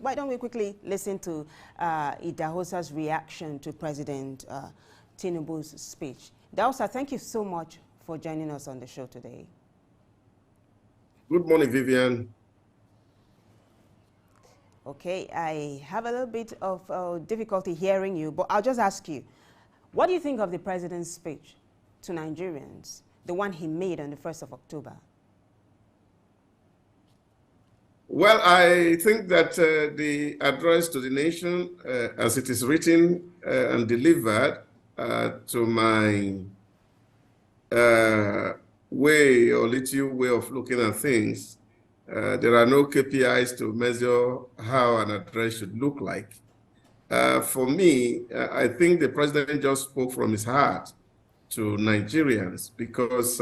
why don't we quickly listen to Idahosa's reaction to President Tinubu's speech. Idahosa, thank you so much for joining us on the show today. Good morning, Vivian. Okay, I have a little bit of difficulty hearing you, but I'll just ask you, what do you think of the president's speech to Nigerians, the one he made on the 1st of October? Well, I think that the address to the nation, as it is written and delivered to my way or little way of looking at things, there are no KPIs to measure how an address should look like. For me, I think the president just spoke from his heart to Nigerians because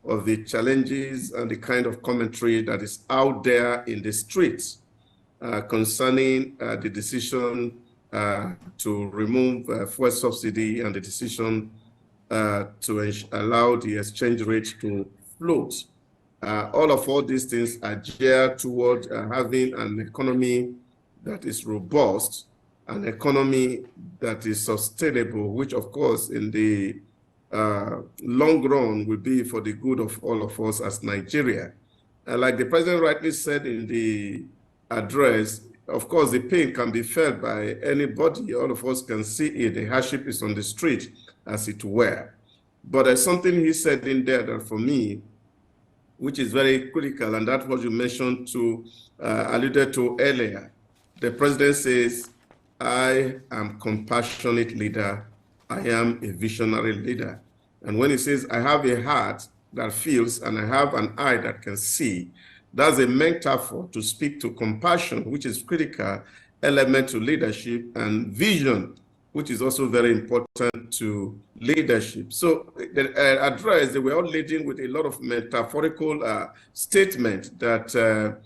of the challenges and the kind of commentary that is out there in the streets concerning the decision to remove fuel subsidy and the decision to allow the exchange rate to float. All these things are geared toward having an economy that is robust, an economy that is sustainable, which of course in the long run will be for the good of all of us as Nigeria. Like the president rightly said in the address, of course the pain can be felt by anybody. All of us can see it. The hardship is on the street, as it were. But there's something he said in there that for me, which is very critical, and that's what you mentioned to, alluded to earlier. The president says, I am compassionate leader. I am a visionary leader. And when he says, I have a heart that feels and I have an eye that can see, that's a metaphor to speak to compassion, which is critical element to leadership, and vision, which is also very important to leadership. So the address, they were all leading with a lot of metaphorical statements that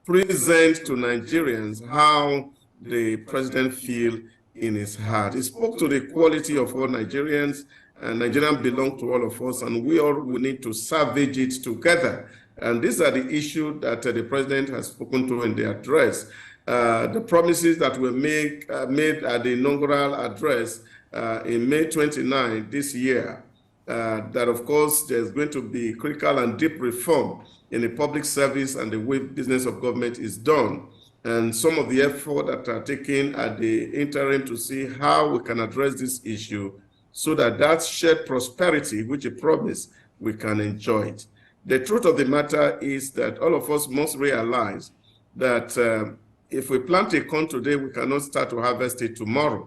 present to Nigerians how the president feels in his heart. He spoke to the quality of all Nigerians, and Nigerians belong to all of us, and we all will need to salvage it together. And these are the issues that the president has spoken to in the address. The promises that were made at the inaugural address in May 29 this year, that of course there's going to be critical and deep reform in the public service and the way business of government is done. And some of the effort that are taken at the interim to see how we can address this issue so that that shared prosperity, which he promised, we can enjoy it. The truth of the matter is that all of us must realize that if we plant a corn today, we cannot start to harvest it tomorrow.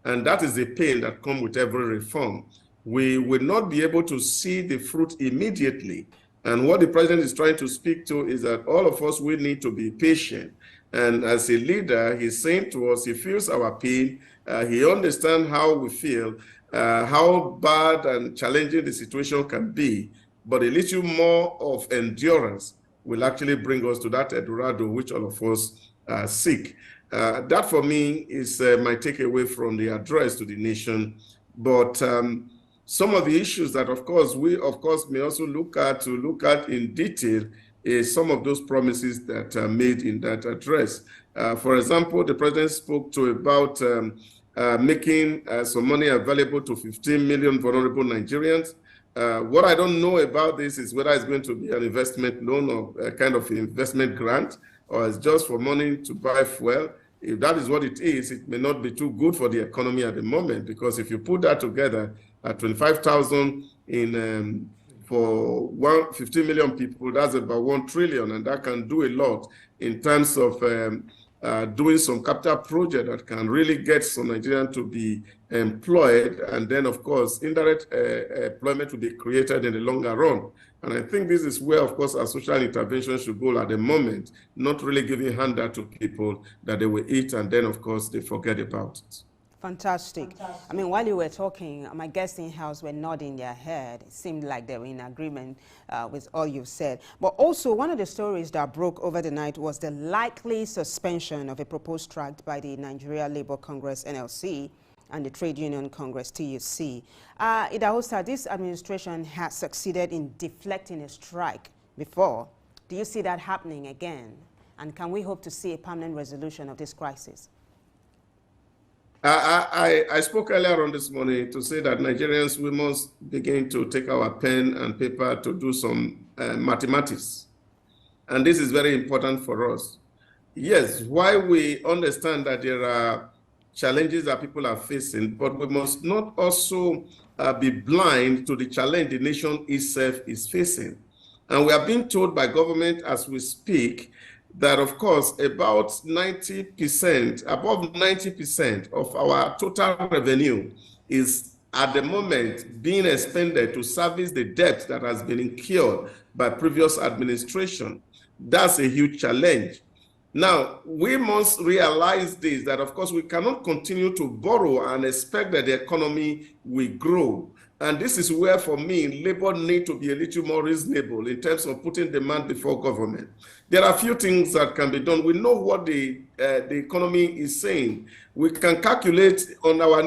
And that is the pain that comes with every reform. We will not be able to see the fruit immediately. And what the president is trying to speak to is that all of us will need to be patient. And as a leader, he's saying to us, he feels our pain, he understands how we feel, how bad and challenging the situation can be, but a little more of endurance will actually bring us to that Dorado which all of us seek. That for me is my takeaway from the address to the nation. But some of the issues that of course we may also look at in detail is some of those promises that are made in that address. For example, the president spoke to about making some money available to 15 million vulnerable Nigerians. What I don't know about this is whether it's going to be an investment loan or a kind of investment grant, or it's just for money to buy fuel. If that is what it is, it may not be too good for the economy at the moment, because if you put that together at 25,000 in for 15 million people, that's about 1 trillion, and that can do a lot in terms of doing some capital project that can really get some Nigerians to be employed, and then of course indirect employment will be created in the longer run. And I think this is where of course our social intervention should go at the moment, not really giving handout to people that they will eat and then of course they forget about it. Fantastic. I mean, while you were talking, my guests in house were nodding their head. It seemed like they were in agreement with all you've said. But also, one of the stories that broke over the night was the likely suspension of a proposed tract by the Nigeria Labour Congress, NLC, and the Trade Union Congress, TUC. Idahosa, this administration has succeeded in deflecting a strike before. Do you see that happening again? And can we hope to see a permanent resolution of this crisis? I spoke earlier on this morning to say that Nigerians, we must begin to take our pen and paper to do some mathematics. And this is very important for us. Yes, while we understand that there are challenges that people are facing, but we must not also be blind to the challenge the nation itself is facing. And we are being told by government as we speak that, of course, about 90%, above 90% of our total revenue is at the moment being expended to service the debt that has been incurred by previous administration. That's a huge challenge. Now, we must realize this, that of course we cannot continue to borrow and expect that the economy will grow. And this is where, for me, labor need to be a little more reasonable in terms of putting demand before government. There are a few things that can be done. We know what the economy is saying. We can calculate on our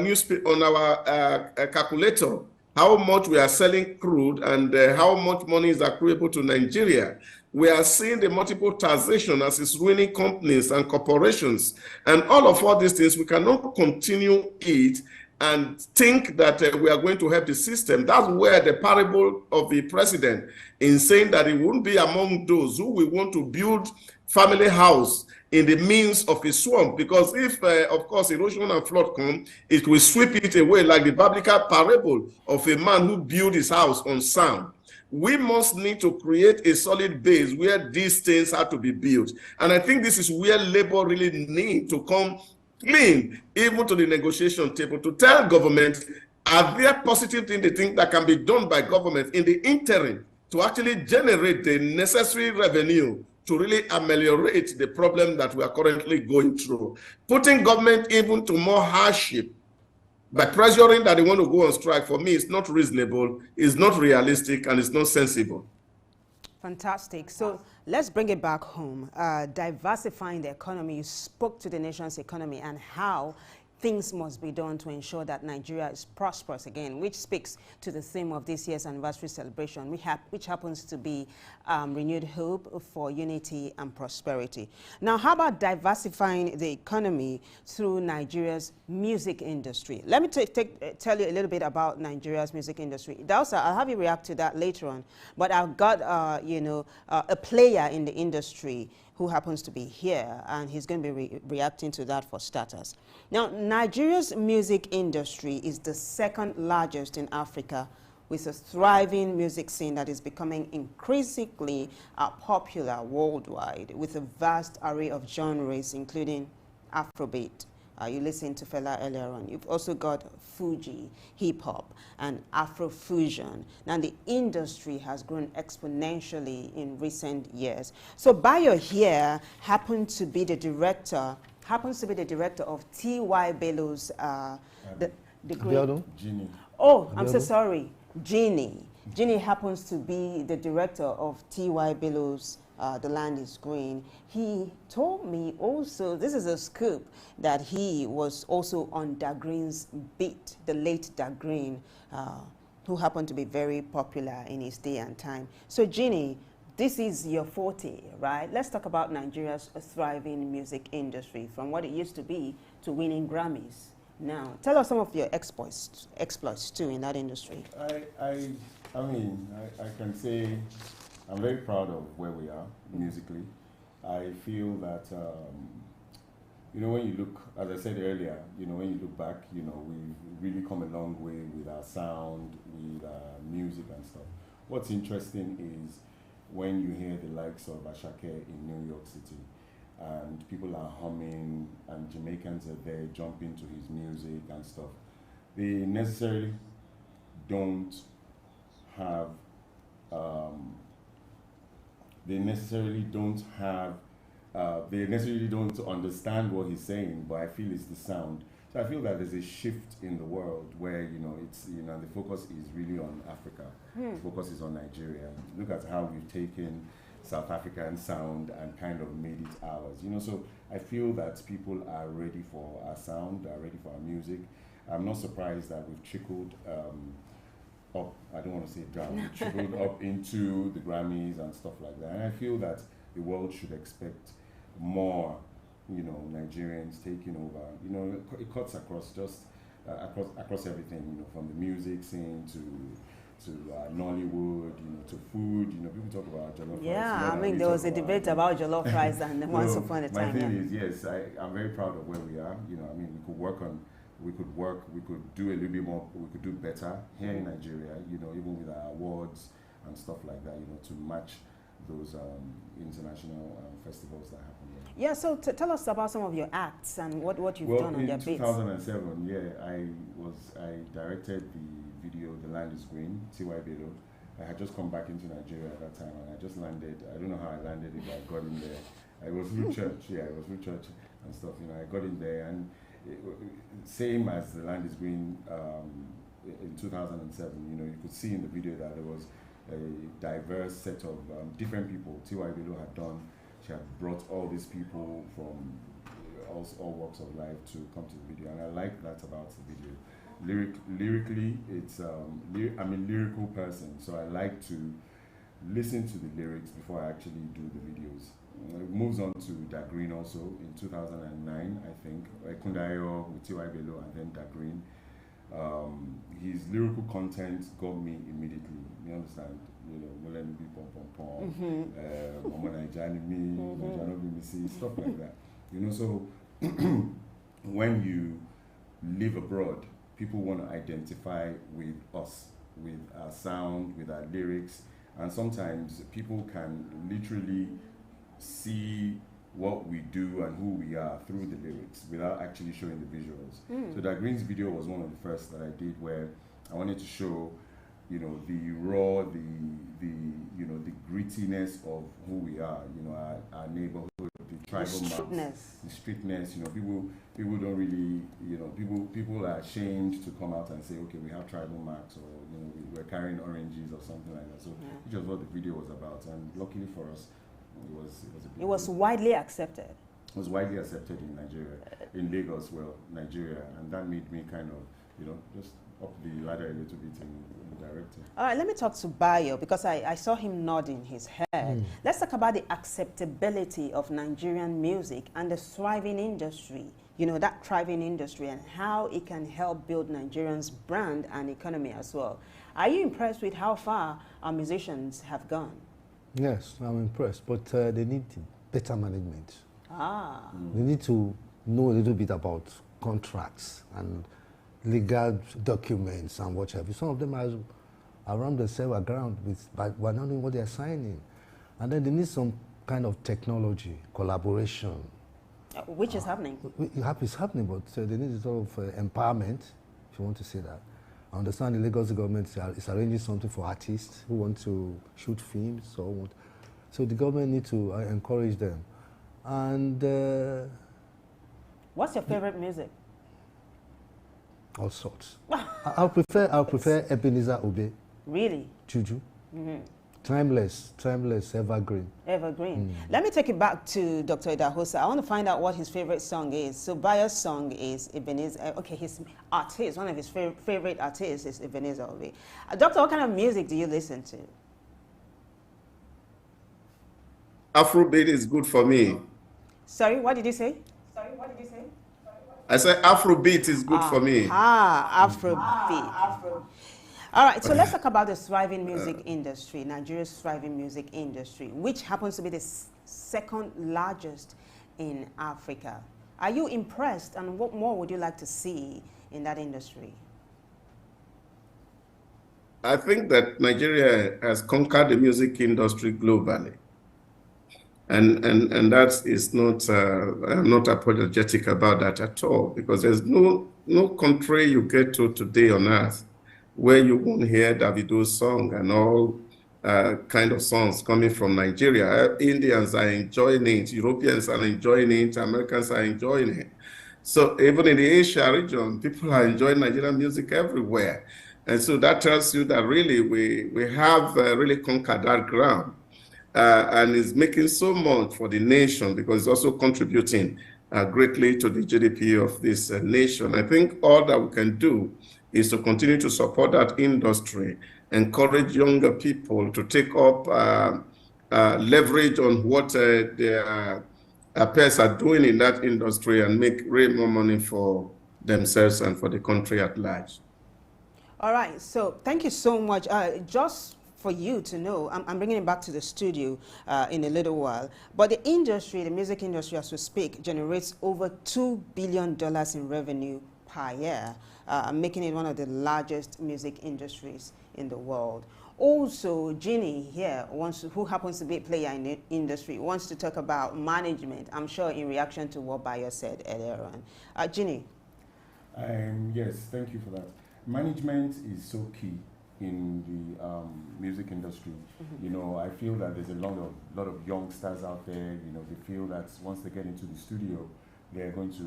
calculator how much we are selling crude and how much money is accruable to Nigeria. We are seeing the multiple taxation as it's ruining companies and corporations. And all these things, we cannot continue it and think that we are going to help the system. That's where the parable of the president in saying that he won't be among those who will want to build family house in the means of a swamp, because if, of course, erosion and flood come, it will sweep it away, like the biblical parable of a man who built his house on sand. We must need to create a solid base where these things have to be built. And I think this is where labor really need to come clean, even to the negotiation table, to tell government, are there positive things they think that can be done by government in the interim to actually generate the necessary revenue to really ameliorate the problem that we are currently going through. Putting government even to more hardship by pressuring that they want to go on strike, for me, it's not reasonable, it's not realistic, and it's not sensible. Fantastic. So let's bring it back home. Diversifying the economy, you spoke to the nation's economy and how things must be done to ensure that Nigeria is prosperous again, which speaks to the theme of this year's anniversary celebration, which happens to be renewed hope for unity and prosperity. Now, how about diversifying the economy through Nigeria's music industry? Let me tell you a little bit about Nigeria's music industry. Also, I'll have you react to that later on, but I've got, a player in the industry who happens to be here, and he's going to be reacting to that for starters. Now, Nigeria's music industry is the second largest in Africa, with a thriving music scene that is becoming increasingly popular worldwide, with a vast array of genres, including Afrobeat. You listened to Fela earlier on. You've also got Fuji, hip-hop, and Afrofusion. Now, the industry has grown exponentially in recent years. So Bayo here happens to be the director of T.Y. Bello's, the great... Genie. Oh, I'm so sorry. Genie. Genie happens to be the director of T.Y. Bello's The Land is Green. He told me also, this is a scoop, that he was also on Da Green's beat, the late Da Green, who happened to be very popular in his day and time. So Genie, this is your forte, right? Let's talk about Nigeria's thriving music industry, from what it used to be to winning Grammys. Now, tell us some of your exploits too in that industry. I mean, I can say I'm very proud of where we are musically. I feel that, when you look, as I said earlier, when you look back, we've really come a long way with our sound, with our music and stuff. What's interesting is when you hear the likes of Ashake in New York City, and people are humming, and Jamaicans are there jumping to his music and stuff. They necessarily don't have, they necessarily don't understand what he's saying, but I feel it's the sound. So I feel that there's a shift in the world where, it's, the focus is really on Africa. The focus is on Nigeria. Look at how we've taken South African sound and kind of made it ours. So I feel that people are ready for our sound, are ready for our music. I'm not surprised that we've trickled up, I don't want to say down, we've trickled up into the Grammys and stuff like that. And I feel that the world should expect more, Nigerians taking over. It cuts across just across everything. From the music scene to Nollywood, to food. People talk about jollof rice. Yeah, I mean, there was a debate about jollof rice and once upon a time. My thing is, yes, I'm very proud of where we are. We could do a little bit more, we could do better here in Nigeria, even with our awards and stuff like that, to match those international festivals that happen here. Yeah, so tell us about some of your acts and what you've done on their beats. Well, in 2007, I directed the video "The Land Is Green," T.Y. Bello. I had just come back into Nigeria at that time, and I just landed. I don't know how I landed it, but I got in there. I was through church, it was through church and stuff. I got in there, and same as "The Land Is Green" in 2007. You could see in the video that there was a diverse set of different people. T.Y. Bello had done. She had brought all these people from all walks of life to come to the video, and I like that about the video. Lyrically, it's I'm a lyrical person, so I like to listen to the lyrics before I actually do the videos. It moves on to Da Green also in 2009, I think. Kundayo with T.Y. Bello and then Da Green. His lyrical content got me immediately. You understand? Mulemi be pom pom pom, Mama Nigerian me, stuff like that. So when you live abroad, people want to identify with us, with our sound, with our lyrics, and sometimes people can literally see what we do and who we are through the lyrics without actually showing the visuals. So that Green's video was one of the first that I did, where I wanted to show, the raw, the grittiness of who we are, our neighborhood, the tribal marks, the streetness. People don't really, people are ashamed to come out and say, okay, we have tribal marks, or we're carrying oranges or something like that. So which was what the video was about, and luckily for us, it was widely accepted. It was widely accepted in Nigeria, in Lagos, Nigeria, and that made me kind of, just up the ladder a little bit in the directing. All right, let me talk to Bayo, because I saw him nodding his head. Let's talk about the acceptability of Nigerian music and the thriving industry, that thriving industry, and how it can help build Nigerians' brand and economy as well. Are you impressed with how far our musicians have gone? Yes, I'm impressed, but they need better management. They need to know a little bit about contracts and legal documents and what have you. Some of them are around themselves aground but we're not knowing what they're signing. And then they need some kind of technology, collaboration. Which is happening? It's happening, but they need a sort of empowerment, if you want to say that. I understand the Lagos government is arranging something for artists who want to shoot films. So the government needs to encourage them. And what's your favorite music? All sorts. I'll prefer Ebenezer Obey. Really? Juju. Timeless, evergreen. Evergreen. Let me take it back to Dr. Idahosa. I want to find out what his favorite song is. So Bayo's song is Ebenezer. Okay, his artist, one of his favorite artists is Ebenezer Obey. Doctor, what kind of music do you listen to? Afrobeat is good for me. Sorry, what did you say? I said Afrobeat is good for me. Afrobeat. All right, so let's talk about the thriving music industry, Nigeria's thriving music industry, which happens to be the second largest in Africa. Are you impressed, and what more would you like to see in that industry? I think that Nigeria has conquered the music industry globally. And that is not, I'm not apologetic about that at all, because there's no country you get to today on earth where you won't hear Davido's song and all kind of songs coming from Nigeria. Indians are enjoying it, Europeans are enjoying it, Americans are enjoying it. So even in the Asia region, people are enjoying Nigerian music everywhere. And so that tells you that really we have really conquered that ground. And is making so much for the nation, because it's also contributing greatly to the GDP of this nation. I think all that we can do is to continue to support that industry, encourage younger people to take up leverage on what they are peers are doing in that industry and make way more money for themselves and for the country at large. All right, so thank you so much. Just for you to know, I'm bringing it back to the studio in a little while, but the industry, the music industry as we speak, generates over $2 billion in revenue per year, making it one of the largest music industries in the world. Also, Ginny here, who happens to be a player in the industry, wants to talk about management, I'm sure in reaction to what Bayo said earlier on. Ginny? Yes, thank you for that. Management is so key in the music industry. You know, I feel that there's a lot of youngsters out there, you know, they feel that once they get into the studio, they're going to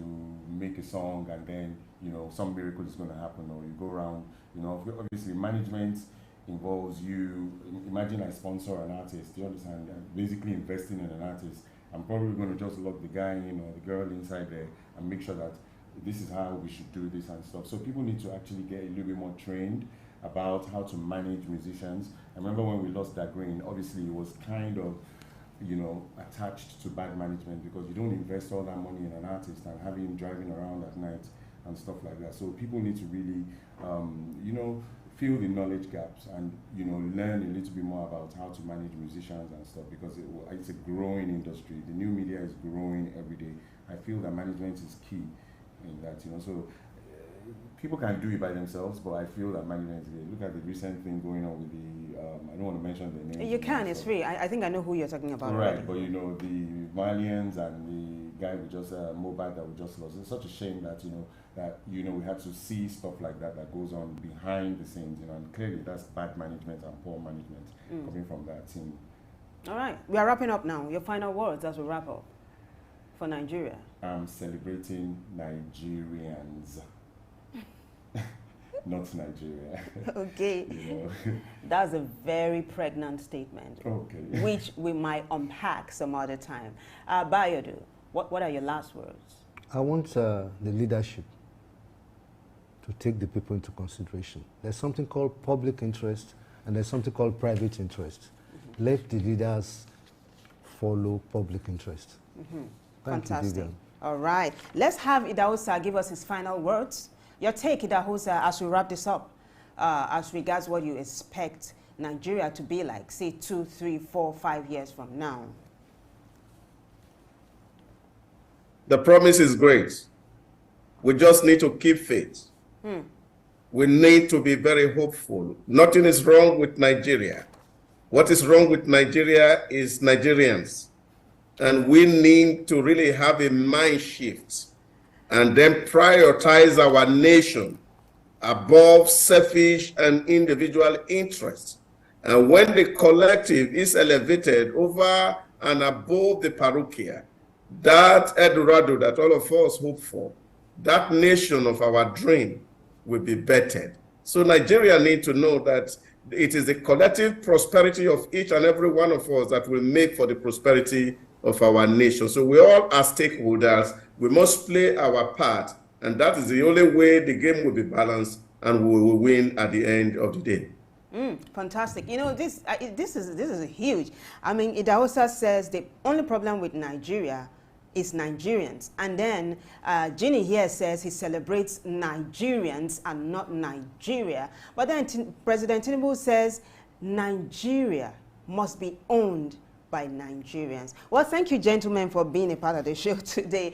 make a song and then, you know, some miracle is going to happen, or you go around, you know, obviously management involves you. Imagine I sponsor an artist, you understand, basically investing in an artist. I'm probably going to just lock the guy in or the girl inside there and make sure that this is how we should do this and stuff. So people need to actually get a little bit more trained about how to manage musicians. I remember when we lost that green, obviously it was kind of, you know, attached to bad management, because you don't invest all that money in an artist and have him driving around at night and stuff like that. So people need to really, you know, fill the knowledge gaps and, you know, learn a little bit more about how to manage musicians and stuff, because it's a growing industry. The new media is growing every day. I feel that management is key in that, you know. So people can do it by themselves, but I feel that management is key. Look at the recent thing going on with the, I don't want to mention the name. You can, it's free. I think I know who you're talking about. Right, already. but you know, the Malians and the guy we just, Mobile that we just lost. It's such a shame that, you know, we had to see stuff like that goes on behind the scenes, you know, and clearly that's bad management and poor management coming from that team. All right, we are wrapping up now. Your final words as we wrap up for Nigeria. I'm celebrating Nigerians. Not Nigeria. Okay. You know? That's a very pregnant statement. Okay. Which we might unpack some other time. Bayodu, what are your last words? I want the leadership to take the people into consideration. There's something called public interest and there's something called private interest. Let the leaders follow public interest. Fantastic. All right. Let's have Idahosa give us his final words. Your take, Idahosa, as we wrap this up, as regards what you expect Nigeria to be like, say 2, 3, 4, 5 years from now. The promise is great. We just need to keep faith. We need to be very hopeful. Nothing is wrong with Nigeria. What is wrong with Nigeria is Nigerians. And we need to really have a mind shift and then prioritize our nation above selfish and individual interests. And when the collective is elevated over and above the parochial, that Dorado that all of us hope for, that nation of our dream will be bettered. So Nigeria need to know that it is the collective prosperity of each and every one of us that will make for the prosperity of our nation. So we all are stakeholders. We must play our part, and that is the only way the game will be balanced and we will win at the end of the day. Fantastic. You know, this is huge. I mean, Idahosa says the only problem with Nigeria is Nigerians. And then Ginny here says he celebrates Nigerians and not Nigeria. But then President Tinubu says Nigeria must be owned by Nigerians. Well, thank you, gentlemen, for being a part of the show today.